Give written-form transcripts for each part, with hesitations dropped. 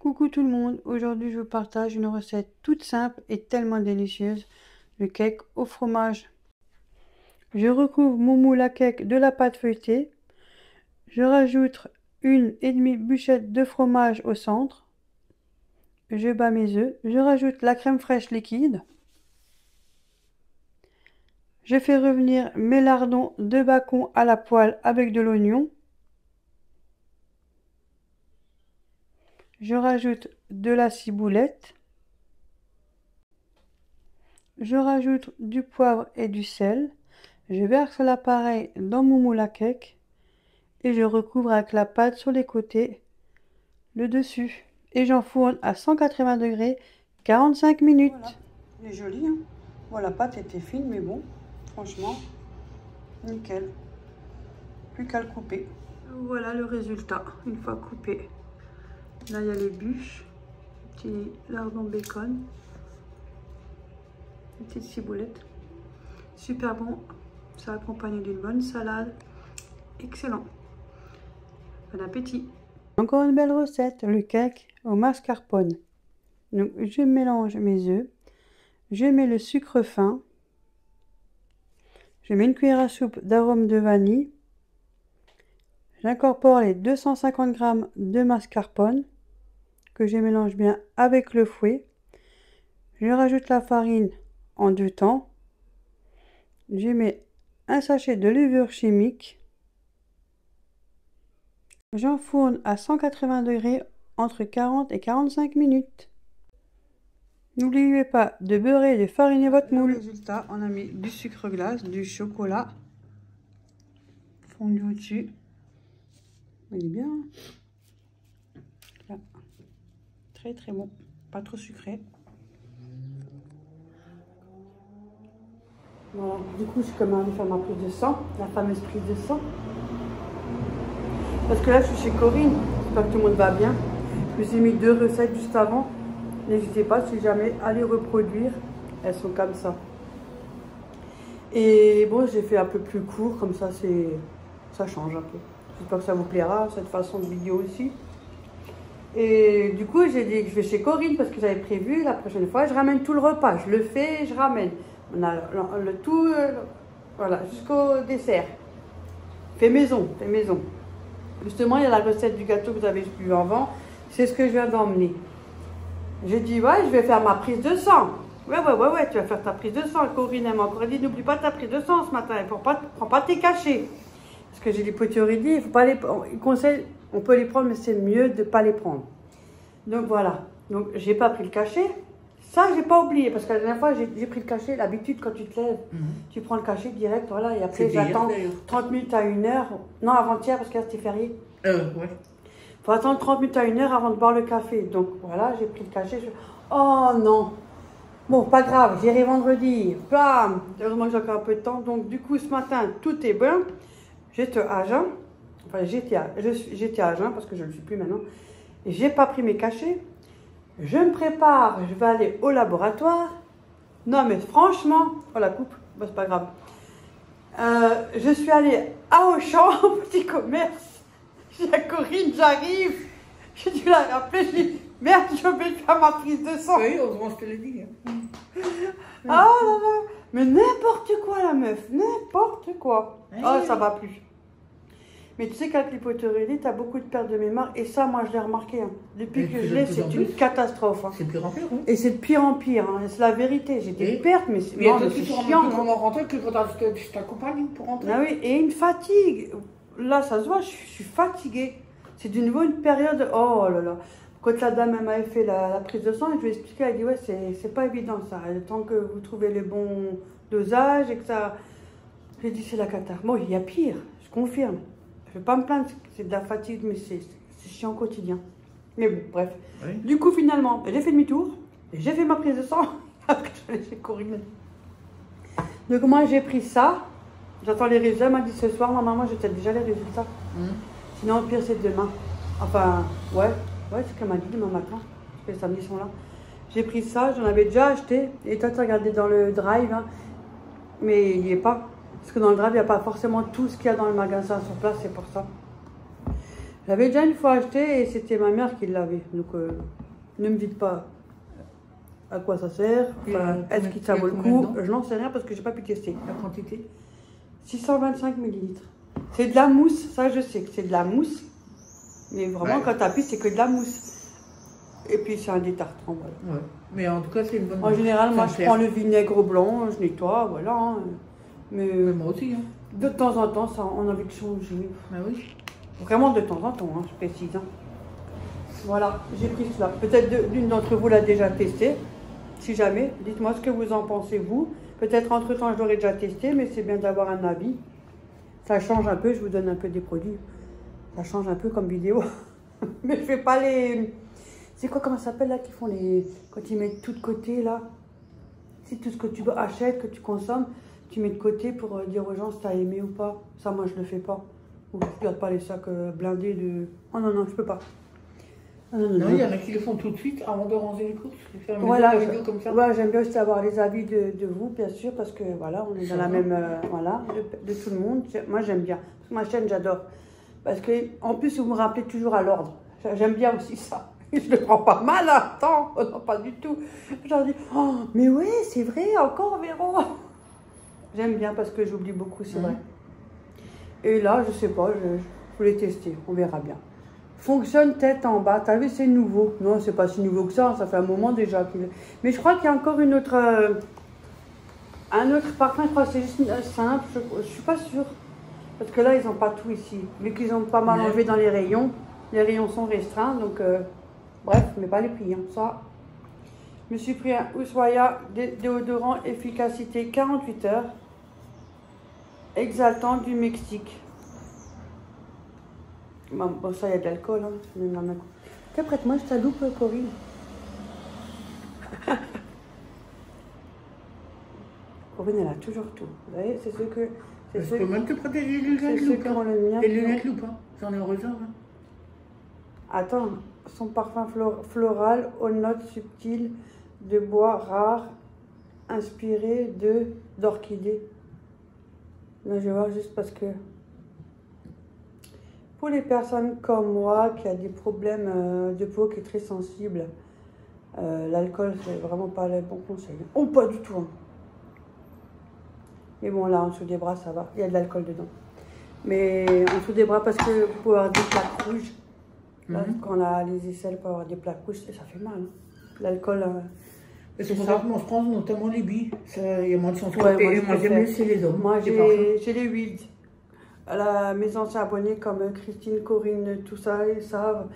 Coucou tout le monde, aujourd'hui je vous partage une recette toute simple et tellement délicieuse, le cake au fromage. Je recouvre mon moule à cake de la pâte feuilletée, je rajoute 1,5 bûchette de fromage au centre, je bats mes œufs, je rajoute la crème fraîche liquide, je fais revenir mes lardons de bacon à la poêle avec de l'oignon. Je rajoute de la ciboulette. Je rajoute du poivre et du sel. Je verse l'appareil dans mon moule à cake et je recouvre avec la pâte sur les côtés, le dessus. Et j'enfourne à 180 degrés 45 minutes. Voilà, il est joli, hein. Bon, la pâte était fine, mais bon, franchement, nickel. Plus qu'à le couper. Voilà le résultat, une fois coupé. Là, il y a les bûches, petit lardon bacon, une petite ciboulette. Super bon, ça accompagné d'une bonne salade. Excellent. Bon appétit. Encore une belle recette, le cake au mascarpone. Donc, je mélange mes œufs, je mets le sucre fin, je mets une cuillère à soupe d'arôme de vanille, j'incorpore les 250 g de mascarpone que je mélange bien avec le fouet. Je rajoute la farine en 2 temps. Je mets un sachet de levure chimique. J'enfourne à 180 degrés entre 40 et 45 minutes. N'oubliez pas de beurrer et de fariner votre moule. Résultat, on a mis du sucre glace, du chocolat fondu au-dessus. Il est bien. Là. Très très bon, pas trop sucré. Voilà, du coup, je suis quand même allée faire ma prise de sang, la fameuse prise de sang. Parce que là, je suis chez Corinne, j'espère que tout le monde va bien. Je vous ai mis 2 recettes juste avant. N'hésitez pas, si jamais, à les reproduire. Elles sont comme ça. Et bon, j'ai fait un peu plus court, comme ça, ça change un peu. J'espère que ça vous plaira, cette façon de vidéo aussi. Et du coup, j'ai dit que je vais chez Corinne parce que j'avais prévu la prochaine fois, je ramène tout le repas. Je le fais, je ramène. On a le tout, voilà, jusqu'au dessert. Fait maison, fait maison. Justement, il y a la recette du gâteau que vous avez vu avant. C'est ce que je viens d'emmener. J'ai dit, ouais, je vais faire ma prise de sang. Ouais, tu vas faire ta prise de sang. Corinne, elle m'a encore dit, n'oublie pas ta prise de sang ce matin. Prends pas tes cachets. Parce que j'ai des potioridi, il faut pas les prendre. Il conseille, on peut les prendre, mais c'est mieux de ne pas les prendre. Donc voilà. Donc, j'ai pas pris le cachet. Ça, j'ai pas oublié, parce que la dernière fois, j'ai pris le cachet. L'habitude, quand tu te lèves, tu prends le cachet direct, voilà, et après, j'attends 30 minutes à 1 heure. Non, avant-hier, parce que là, c'était férié. Ouais. Faut attendre 30 minutes à 1 heure avant de boire le café. Donc, voilà, j'ai pris le cachet. Oh non! Bon, pas grave, j'irai vendredi. Bam! Heureusement que j'ai encore un peu de temps. Donc, du coup, ce matin, tout est bon. J'étais à jeun. Enfin, j'étais à jeun, parce que je ne le suis plus maintenant. Et j'ai pas pris mes cachets. Je me prépare, je vais aller au laboratoire. Non, mais franchement, oh la coupe, bah, c'est pas grave. Je suis allée à Auchan, au petit commerce. J'ai Corinne, j'arrive. J'ai dû la rappeler, je dis merde, je vais faire ma prise de sang. Oui, heureusement, je te l'ai dit. Ah là là, mais n'importe quoi la meuf, n'importe quoi. Oh, ça va plus. Mais tu sais qu'avec l'hypothyroïdie, tu as beaucoup de pertes de mémoire. Et ça, moi, je l'ai remarqué. Hein. Depuis que je l'ai, c'est une catastrophe. Hein. C'est de pire en pire. Hein. Et c'est de pire en pire. Hein. C'est la vérité. J'ai des pertes, mais c'est chiant. Comment rentrer que quand je t'accompagne pour rentrer. Ah oui, et une fatigue. Là, ça se voit, je suis fatiguée. C'est de nouveau une période... Oh là là. Quand la dame m'avait fait la prise de sang, je lui ai expliqué, elle a dit, ouais, c'est pas évident ça. Le temps que vous trouvez le bon dosage et que ça... J'ai dit, c'est la cata. Bon, il y a pire, je confirme. Je ne vais pas me plaindre, c'est de la fatigue, mais c'est chiant au quotidien. Mais bon, bref. Oui. Du coup, finalement, j'ai fait demi-tour, j'ai fait ma prise de sang, après je suis allée chez Corinne. Donc moi, j'ai pris ça, j'attends les résultats, elle m'a dit ce soir, normalement, j'ai peut-être déjà les résultats. Sinon, au pire, c'est demain. Enfin, ouais, c'est ce qu'elle m'a dit demain matin, parce que les samedis sont là. J'ai pris ça, j'en avais déjà acheté, et toi, tu as regardé dans le drive, hein, mais il n'y est pas. Parce que dans le drive, il n'y a pas forcément tout ce qu'il y a dans le magasin sur place, c'est pour ça. J'avais déjà une fois acheté et c'était ma mère qui l'avait. Donc, ne me dites pas à quoi ça sert. Enfin, est-ce que ça vaut le coup? Je n'en sais rien parce que j'ai pas pu tester. La quantité? 625 millilitres. C'est de la mousse, ça je sais que c'est de la mousse. Mais vraiment, quand tu appuies, c'est que de la mousse. Et puis c'est un détartrant, voilà. Ouais. Mais en tout cas, c'est une bonne. En général, moi je prends le vinaigre blanc, je nettoie, voilà. Hein. Mais moi aussi. Hein. De temps en temps, ça, on a envie de changer. Ah oui. Vraiment de temps en temps, hein, je précise. Hein. Voilà, j'ai pris cela. Peut-être l'une d'entre vous l'a déjà testé. Si jamais, dites-moi ce que vous en pensez, vous. Peut-être entre-temps, je l'aurais déjà testé, mais c'est bien d'avoir un avis. Ça change un peu, je vous donne un peu des produits. Ça change un peu comme vidéo. Mais je fais pas les... C'est quoi, comment ça s'appelle là, qui font les... Quand ils mettent tout de côté, là. C'est tout ce que tu achètes, que tu consommes, tu mets de côté pour dire aux gens si tu as aimé ou pas. Ça, moi, je le fais pas. Ou je garde pas les sacs blindés de... Oh non, non, je peux pas. Non, il y en a qui le font tout de suite avant de ranger les courses. Faire une voilà, vidéo comme ça. Ouais, j'aime bien aussi avoir les avis de vous, bien sûr, parce que voilà, on est dans la même, voilà, de tout le monde. Moi, j'aime bien. Ma chaîne, j'adore. Parce que, en plus, vous me rappelez toujours à l'ordre. J'aime bien aussi ça. Je le prends pas mal, attends, non, pas du tout. J'en dis, oh, mais oui, c'est vrai, encore, Véro. J'aime bien parce que j'oublie beaucoup, c'est vrai. Et là, je sais pas, je voulais tester, on verra bien. Fonctionne tête en bas. T'as vu, c'est nouveau. Non, c'est pas si nouveau que ça fait un moment déjà. Mais je crois qu'il y a encore une autre, un autre parfum, je crois que c'est juste simple. Je suis pas sûre. Parce que là, ils n'ont pas tout ici. Vu qu'ils ont pas mal enlevé dans les rayons sont restreints. Donc, bref, mais pas les prix. Hein. Ça, je me suis pris un Ushuaïa déodorant efficacité 48 heures. Exaltant du Mexique. Bon, ça, il y a de l'alcool. Hein. Tiens, prête-moi ta loupe, Corinne. Corinne, elle a toujours tout. Vous voyez, c'est ce que... Je peux même te protéger les lunettes loupe. Les lunettes loupe, hein. J'en ai en réserve. Hein. Attends, son parfum floral aux notes subtiles de bois rare, inspiré d'orchidées. Là, je vais voir juste parce que... Pour les personnes comme moi qui a des problèmes de peau qui est très sensible, l'alcool c'est vraiment pas le bon conseil. Oh, pas du tout. Hein. Mais bon, là en dessous des bras ça va, il y a de l'alcool dedans. Mais en dessous des bras parce que vous pouvez avoir des plaques rouges. Là, quand on a les aisselles pour avoir des plaques rouges, ça fait mal. Hein. L'alcool. C'est pour ça que moi je prends notamment les billes. Il y a moins de chances. Moi j'aime mieux c'est les hommes. Moi j'ai les Wild. Mes anciens abonnés comme Christine, Corinne, tout ça, ils savent.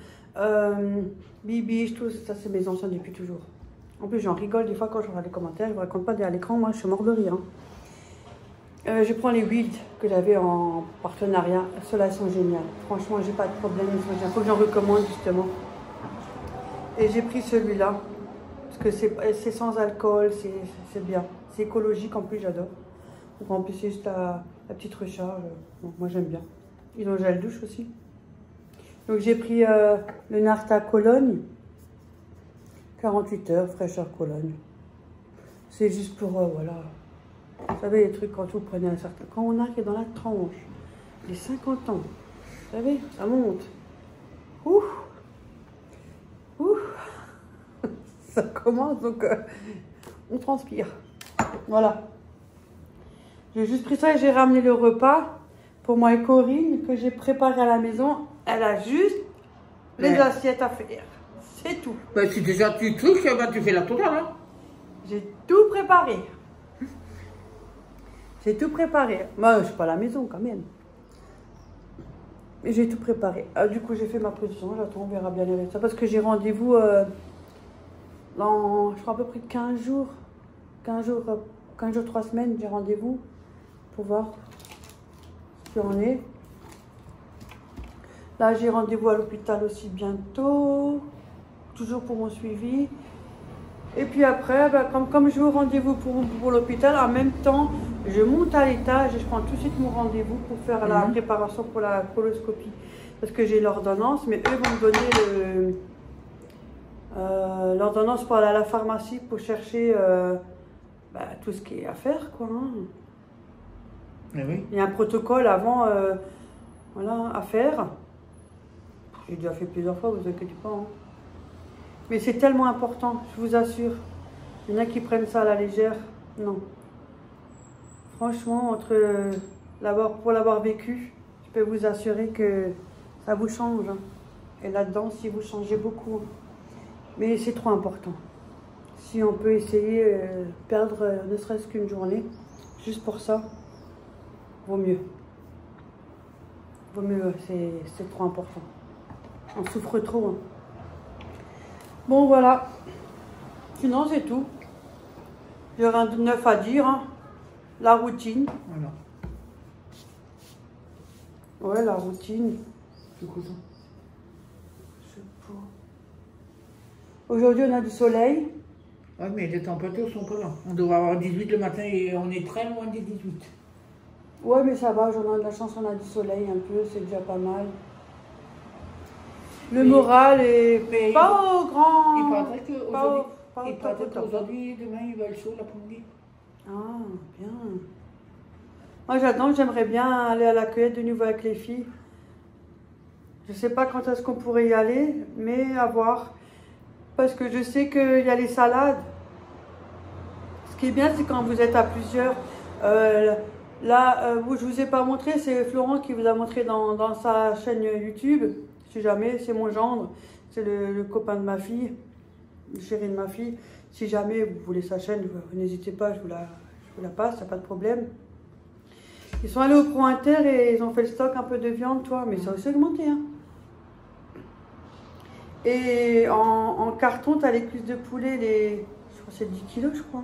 Bibi, tout ça, c'est mes anciens depuis toujours. En plus, j'en rigole des fois quand je regarde les commentaires. Je ne vous raconte pas à l'écran, moi je suis mort de rire. Hein. Je prends les Wild que j'avais en partenariat. Ceux-là sont géniaux. Franchement, j'ai pas de problème. Il faut que j'en recommande justement. Et j'ai pris celui-là. Parce que c'est sans alcool, c'est bien. C'est écologique en plus, j'adore. Donc en plus, c'est juste la petite recharge. Bon, moi, j'aime bien. Ils ont le gel douche aussi. Donc j'ai pris le Narta Cologne. 48 heures, fraîcheur Cologne. C'est juste pour, voilà. Vous savez, les trucs quand vous prenez un certain... Quand on arrive dans la tranche, les 50 ans, vous savez, ça monte. Ouh. Ouh. Ça commence, donc on transpire. Voilà. J'ai juste pris ça et j'ai ramené le repas pour moi et Corinne que j'ai préparé à la maison. Elle a juste les assiettes à faire. C'est tout. Bah, si déjà tu trucs, bah, tu fais la totale. Hein. J'ai tout préparé. J'ai tout préparé. Moi, je suis pas à la maison quand même. Mais j'ai tout préparé. Du coup, j'ai fait ma position. J'attends, on verra bien les résultats. Parce que j'ai rendez-vous dans, je crois, à peu près 15 jours. 15 jours, 3 semaines, j'ai rendez-vous pour voir ce qu'il en est. Là, j'ai rendez-vous à l'hôpital aussi bientôt. Toujours pour mon suivi. Et puis après, bah, comme je vais au rendez-vous pour l'hôpital, en même temps, je monte à l'étage et je prends tout de suite mon rendez-vous pour faire la préparation pour la coloscopie. Parce que j'ai l'ordonnance, mais eux vont me donner l'ordonnance pour aller à la pharmacie pour chercher bah, tout ce qui est à faire, quoi. Hein. Oui. Il y a un protocole avant voilà, à faire. J'ai déjà fait plusieurs fois, vous inquiétez pas. Hein. Mais c'est tellement important, je vous assure. Il y en a qui prennent ça à la légère. Non. Franchement, pour l'avoir vécu, je peux vous assurer que ça vous change. Hein. Et là-dedans, si vous changez beaucoup. Mais c'est trop important. Si on peut essayer perdre ne serait-ce qu'une journée, juste pour ça, vaut mieux. Vaut mieux, c'est trop important. On souffre trop. Hein. Bon, voilà. Sinon, c'est tout. Il y aura un neuf à dire. Hein. La routine. Voilà. Ouais, la routine. C'est quoi ça? Je sais pas. Aujourd'hui, on a du soleil. Oui, mais les températures sont pas là. On devrait avoir 18 le matin et on est très loin des 18. Ouais, mais ça va, j'en ai de la chance, on a du soleil un peu, c'est déjà pas mal. Le moral est pas au grand... Il paraît qu'aujourd'hui, demain, il va être chaud l'après-midi. Ah, bien. Moi, j'aimerais bien aller à la cueillette de nouveau avec les filles. Je sais pas quand est-ce qu'on pourrait y aller, mais à voir. Parce que je sais qu'il y a les salades. Ce qui est bien, c'est quand vous êtes à plusieurs. Là, je vous ai pas montré, c'est Florent qui vous a montré dans sa chaîne YouTube. Si jamais, c'est mon gendre, c'est le copain de ma fille, le chéri de ma fille. Si jamais vous voulez sa chaîne, n'hésitez pas, je vous la passe, il n'y a pas de problème. Ils sont allés au Pro Inter et ils ont fait le stock un peu de viande, toi, mais ça a aussi augmenté. Hein. Et en carton, tu as les cuisses de poulet, je crois que c'est 10 kilos, je crois.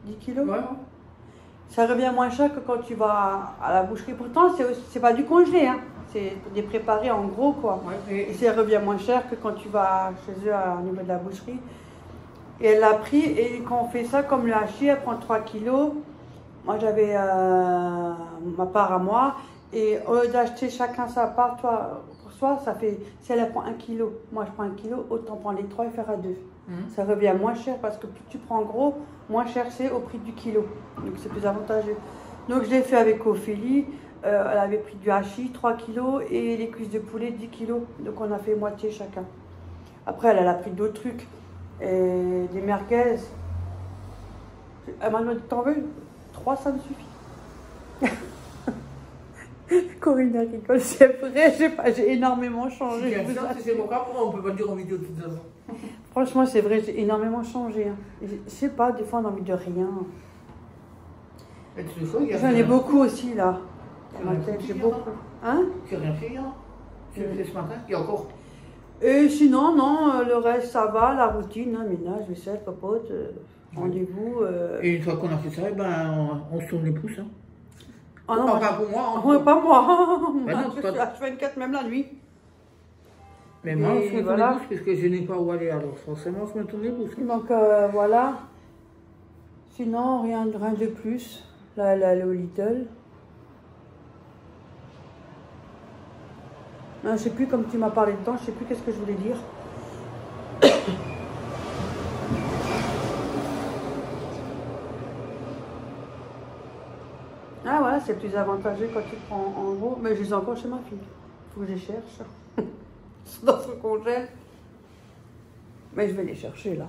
10 kilos. Ouais. Ça revient moins cher que quand tu vas à la boucherie. Pourtant, c'est pas du congelé, hein. C'est des préparés en gros, quoi. Ouais, et ça revient moins cher que quand tu vas chez eux au niveau de la boucherie. Et elle l'a pris, et quand on fait ça, comme le hachis, elle prend 3 kilos. Moi, j'avais ma part à moi. Et au lieu d'acheter chacun sa part, toi, pour soi, ça fait... Si elle prend 1 kilo, moi je prends 1 kilo, autant prendre les 3 et faire à 2. Ça revient moins cher parce que plus tu prends gros, moins cher c'est au prix du kilo. Donc c'est plus avantageux. Donc je l'ai fait avec Ophélie. Elle avait pris du hachis, 3 kilos, et les cuisses de poulet, 10 kilos. Donc on a fait moitié chacun. Après, elle a pris d'autres trucs. Et des merguez. Elle m'a dit, t'en veux 3, ça me suffit. Corinne rigole, c'est vrai, j'ai énormément changé. C'est pourquoi on peut pas le dire en vidéo tout à l'heure. Franchement, c'est vrai, j'ai énormément changé. Hein. Je sais pas, des fois on a envie de rien. J'en ai beaucoup aussi là. Dans ma tête, j'ai beaucoup. Hein? Tu n'as rien fait hier? Tu l'as fait ce matin? Il y a encore? Et sinon, non, le reste ça va, la routine, hein, ménage, vaisselle, popote, rendez-vous. Et une fois qu'on a fait ça, on se tourne les pouces. Hein. Ah non, pas pour moi. Hein. Ouais, pas moi. Bah non, je fais une 4 même la nuit. Mais moi, je me tourne les pouces parce que je n'ai pas où aller, alors forcément, je me tourne les pouces. Donc voilà. Sinon, rien de plus. Là, elle est allée au Lidl. Non, je sais plus, comme tu m'as parlé de temps, je sais plus qu'est-ce que je voulais dire. Ah voilà, c'est plus avantageux quand tu prends en gros. Mais je les ai encore chez ma fille. Il faut que je les cherche. Dans son congèle. Mais je vais les chercher là.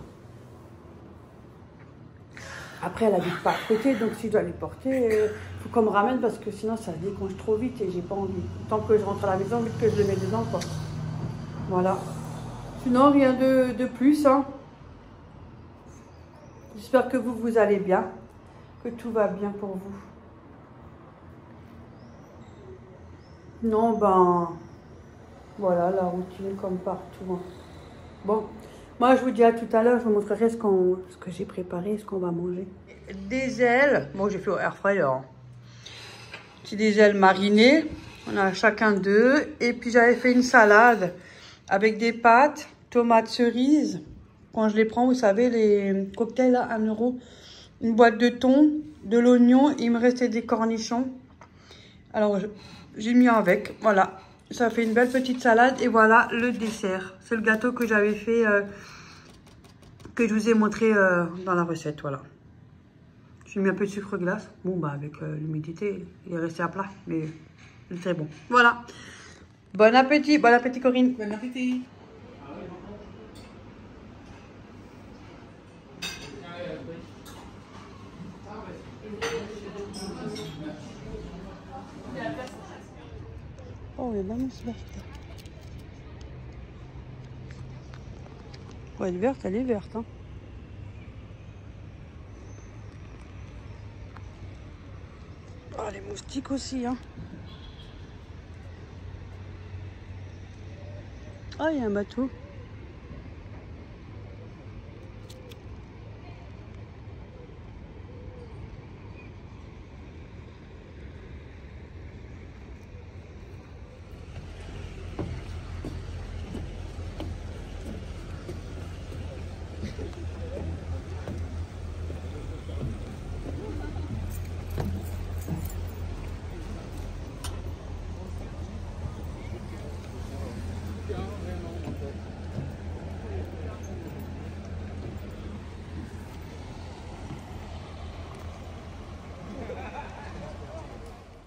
Après, elle habite pas à côté, donc si je dois les porter, il faut qu'on me ramène parce que sinon ça déconge trop vite et j'ai pas envie. Tant que je rentre à la maison, vite que je le mets dedans, quoi. Voilà. Sinon, rien de plus, hein. J'espère que vous allez bien, que tout va bien pour vous. Non, ben, voilà, la routine comme partout. Hein. Bon. Moi, je vous dis à tout à l'heure, je vous montrerai ce que j'ai préparé, ce qu'on va manger. Des ailes, moi j'ai fait au air fryer. C'est des ailes marinées, on a chacun 2. Et puis j'avais fait une salade avec des pâtes, tomates cerises. Quand je les prends, vous savez, les cocktails à 1 €. Une boîte de thon, de l'oignon, il me restait des cornichons. Alors j'ai mis avec, voilà. Ça fait une belle petite salade et voilà le dessert. C'est le gâteau que j'avais fait, que je vous ai montré dans la recette, voilà. J'ai mis un peu de sucre glace. Bon, bah avec l'humidité, il est resté à plat, mais c'est très bon. Voilà. Bon appétit Corinne. Bon appétit. Oh, elle est bonne aussi verte. Pour être verte, elle est verte. Hein. Oh, les moustiques aussi. Hein. Ah, il y a un bateau.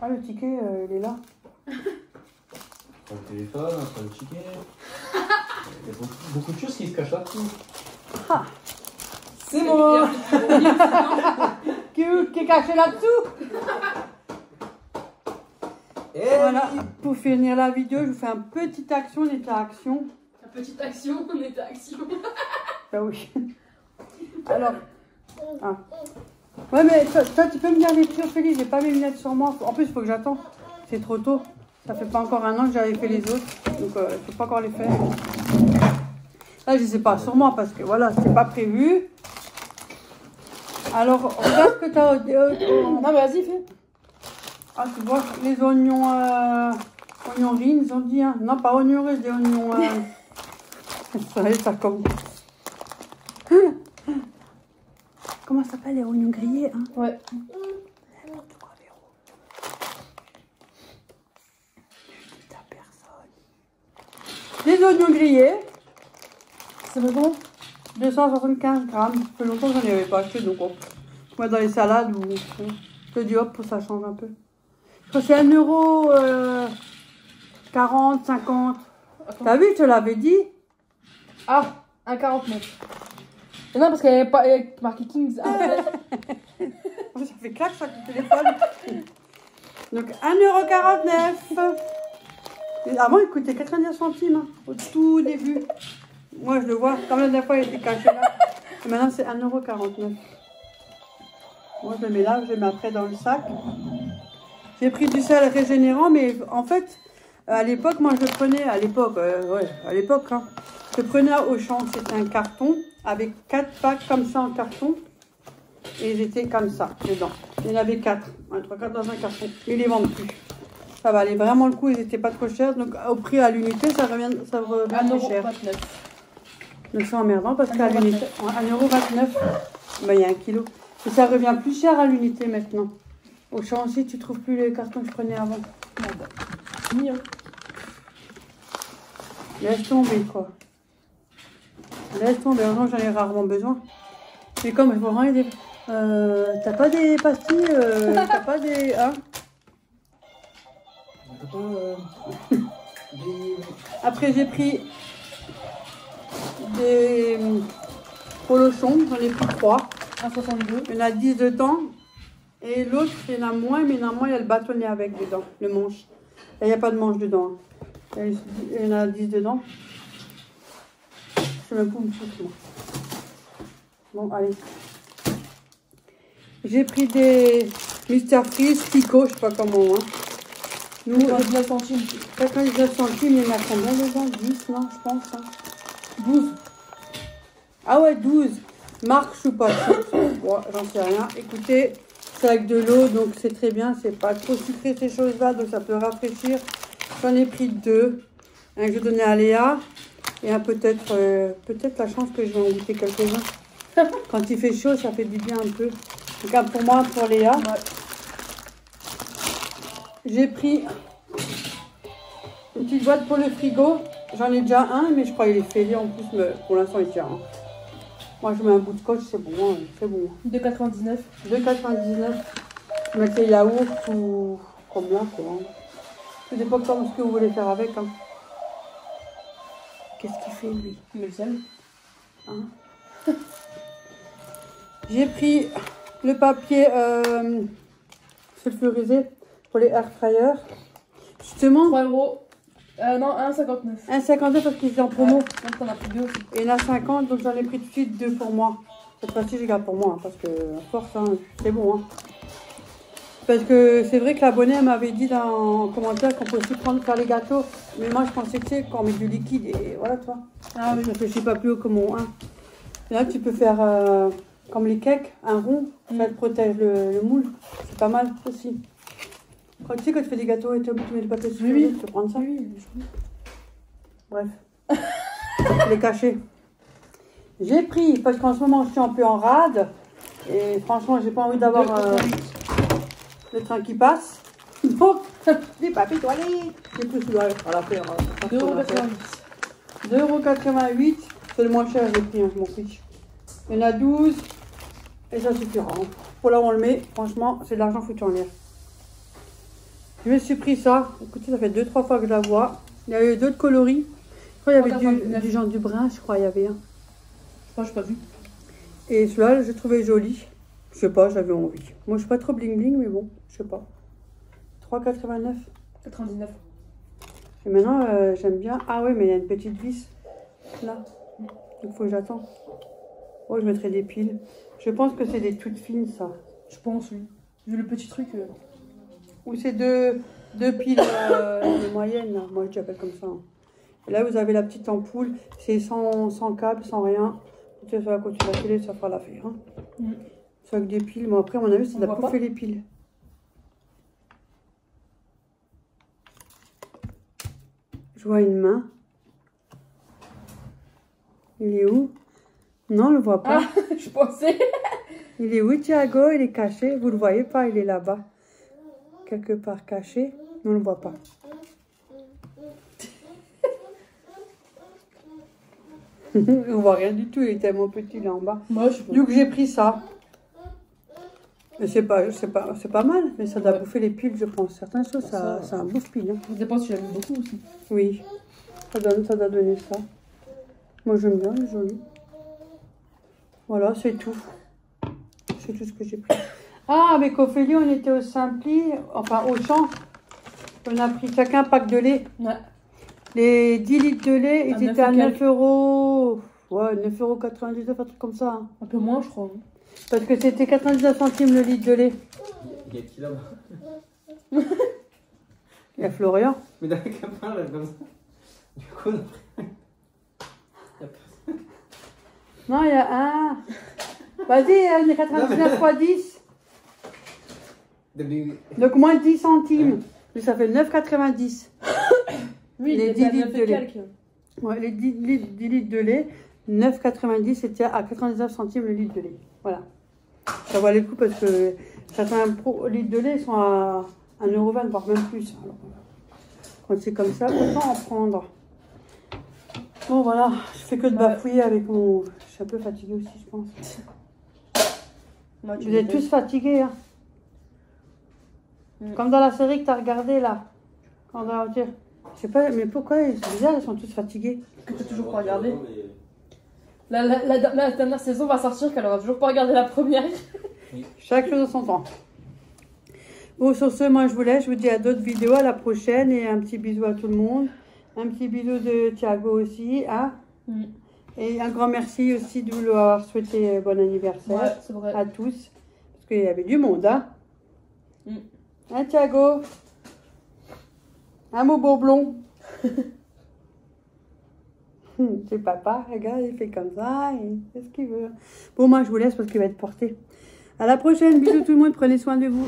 Ah, le ticket, il est là. Entre le téléphone, entre le ticket. Il y a beaucoup de choses qui se cachent là. Ah, C'est moi. qui est caché là-dessous. Voilà, pour finir la vidéo, je vous fais une petite action, on était à action. La petite action, on était à action. Bah oui. Alors. Ah. Ouais, mais toi, tu peux me dire l'écriture, Félix, j'ai pas mes lunettes sur moi. En plus, il faut que j'attends. C'est trop tôt. Ça fait pas encore un an que j'avais fait les autres. Donc, je peux pas encore les faire. Là, je sais pas sur moi parce que voilà, c'était pas prévu. Alors, regarde ce que t'as. Non, mais vas-y, fais. Ah, tu vois, les oignons. Oignons ris, ils ont dit. Hein. Non, pas oignons ris, des oignons. Ça y est, ça commence. Comment ça s'appelle les oignons grillés, hein? Ouais. Des oignons grillés, C'est bon? 275 grammes. Ça fait longtemps que j'en avais pas acheté, donc on met dans les salades ou je te dis hop, ça change un peu. Je crois que c'est 1,40 €, 50. T'as vu, je te l'avais dit. Ah, 1,49. Non, parce qu'elle pas marqué Kings. Ça fait claque ça, le téléphone. Donc 1,49 €. Avant, il coûtait 99 centimes, hein, au tout début. Moi, je le vois, comme la dernière fois, il était caché là. Et maintenant, c'est 1,49 €. Moi, je le mets là, je le mets après dans le sac. J'ai pris du sel régénérant, mais en fait, à l'époque, moi, je le prenais, à l'époque, hein, je le prenais au champ. C'était un carton avec 4 packs comme ça en carton. Et ils étaient comme ça, dedans. Il y en avait 4, 3-4 dans un carton. Ils les vendent plus. Ça valait vraiment le coup, ils n'étaient pas trop chers. Donc au prix à l'unité, ça revient plus cher. 1,29 €. Donc c'est emmerdant parce qu'à l'unité, 1,29 €, ben, il y a 1 kilo. Et ça revient plus cher à l'unité maintenant. Au champ aussi, tu trouves plus les cartons que je prenais avant. Mignon. Laisse tomber quoi. Laisse tomber, heureusement j'en ai rarement besoin. Mais comme je vois rien, t'as pas des pastilles, t'as pas des... Hein? Après j'ai pris des polochons, j'en ai pris 3. 1,62. Il y en a 10 dedans. Et l'autre, il y en a moins, mais il y a le bâtonnet avec dedans, le manche. Là, il n'y a pas de manche dedans. Hein. Il y en a 10 dedans. Je sais même pas où me foutre, moi. Bon, allez. J'ai pris des Mister Freeze, Pico, je sais pas comment. Hein. Nous, 99 centimes. 99 centimes, il y en a combien dedans? 10, non, je pense. Hein. 12. Ah ouais, 12. Marque choupa chips. Bon, j'en sais rien. Écoutez, c'est avec de l'eau, donc c'est très bien. C'est pas trop sucré ces choses-là, donc ça peut rafraîchir. J'en ai pris 2. Un que je donnais à Léa. Et un peut-être la chance que je vais en goûter quelques-uns. Quand il fait chaud, ça fait du bien un peu. Donc un pour moi, un pour Léa. Ouais. J'ai pris une petite boîte pour le frigo. J'en ai déjà un, mais je crois qu'il est fêlé en plus. Mais pour l'instant, il tient. Hein. Moi, je mets un bout de scotch, c'est bon. Hein, c'est bon. 2,99. 2,99. Je mets les yaourts ou comme là, quoi. Ça dépend comme ce que vous voulez faire avec. Hein. Qu'est-ce qu'il fait lui? Mais le sel. Hein? J'ai pris le papier sulfurisé pour les air fryers. Justement. 3 euros. Non, 1,59. 1,52 parce qu'ils étaient en promo. Ouais, donc t'en as pris 2 aussi. Et il y en a 50, donc j'en ai pris tout de suite 2 pour moi. Cette fois-ci, je garde pour moi, hein, parce que à force, hein, c'est bon. Hein. Parce que c'est vrai que l'abonné m'avait dit dans un commentaire qu'on peut aussi faire les gâteaux. Mais moi, je pensais que c'est quand on met du liquide et voilà, toi. Ah oui, je réfléchis pas plus haut que mon 1. Et là, tu peux faire comme les cakes, un rond, ça te protège le moule. C'est pas mal aussi. Quand tu sais, quand tu fais des gâteaux et tu mets le papier sur tu peux prendre ça. Oui. Bref. Les cacher. J'ai pris, parce qu'en ce moment, je suis un peu en rade. Et franchement, j'ai pas envie d'avoir le train qui passe. Donc, des papiers toilettes. J'ai pris celui-là à la faire. 2,88 €. C'est le moins cher, j'ai pris, hein, je m'en fiche. Il y en a 12. Et ça suffira. Pour là où on le met, franchement, c'est de l'argent foutu en l'air. Je me suis pris ça. Écoutez, ça fait 2-3 fois que je la vois. Il y avait d'autres coloris. Je crois qu'il y avait du genre du brun, je crois, il y avait un. Moi, je n'ai pas vu. Et celui-là, j'ai trouvé joli. Je sais pas, j'avais envie. Moi, je suis pas trop bling bling, mais bon, je sais pas. 3,89 €. 99. Et maintenant, j'aime bien. Ah oui, mais il y a une petite vis là. Il faut que j'attende. Oh, je mettrai des piles. Je pense que c'est des toutes fines, ça. Je pense, oui. Vu le petit truc. Ou c'est deux piles moyennes, là. Moi, je l'appelle comme ça. Hein. Et là, vous avez la petite ampoule. C'est sans câble, sans rien. Tu sais, quand tu vas filer, ça fera l'affaire. Hein. C'est avec des piles. Mais après, à mon avis, ça doit bouffer les piles. Je vois une main. Il est où? Non, on le voit pas. Ah, je pensais. Il est où, Thiago? Il est caché. Vous le voyez pas? Il est là-bas. Quelque part caché. On ne le voit pas. On voit rien du tout. Il est tellement petit là en bas. Moi, je sais pas. Donc j'ai pris ça. Mais c'est pas mal. Mais ça doit bouffer les piles, je pense. Certaines choses, ça bouffe pile. Hein. Ça dépend si j'aime beaucoup aussi. Oui. Ça doit donner ça. Moi, j'aime bien, il est joli. Voilà, c'est tout. C'est tout ce que j'ai pris. Ah, avec Ophélie, on était au Simpli, enfin au champ. On a pris chacun un pack de lait. Ouais. Les 10 litres de lait, ils étaient à 9 €. €. Ouais, 9,99 €, un truc comme ça. Hein. Un peu moins, je crois. Parce que c'était 99 centimes le litre de lait. Il y a qui là-bas? Il y a Florian. Mais dans la caméra, là, comme ça. Du coup, on a pris. Non, il y a un. Vas-y, il y a 99 fois 10. Donc moins 10 centimes. Mais ça fait 9,90 €. Oui, les 10 litres de lait. Quelques. Ouais, les 10 litres de lait, 9,90 €, c'était à 99 centimes le litre de lait. Voilà. Ça valait le coup parce que certains litres de lait sont à 1,20 €, voire même plus. Alors, quand c'est comme ça, autant en prendre. Bon, voilà, je fais que de bafouiller avec mon... Je suis un peu fatiguée aussi, je pense. Moi, Vous êtes tous fatigués, hein. Comme dans la série que tu as regardée, là. Quand on va dire... Je sais pas, mais pourquoi c'est bizarre, ils sont tous fatigués. Que tu n'as toujours pas regardé. La dernière saison va sortir qu'elle aura toujours pas regardé la première. Chaque chose en son temps. Bon, sur ce, moi je vous laisse. Je vous dis à d'autres vidéos, à la prochaine. Et un petit bisou à tout le monde. Un petit bisou de Thiago aussi. Hein. Et un grand merci aussi de vous avoir souhaité bon anniversaire. Ouais, c'est vrai. À tous. Parce qu'il y avait du monde. Hein, hein Thiago? Un mot beau blond. C'est papa, regarde, il fait comme ça, il fait ce qu'il veut. Bon, moi je vous laisse parce qu'il va être porté. À la prochaine, bisous tout le monde, prenez soin de vous.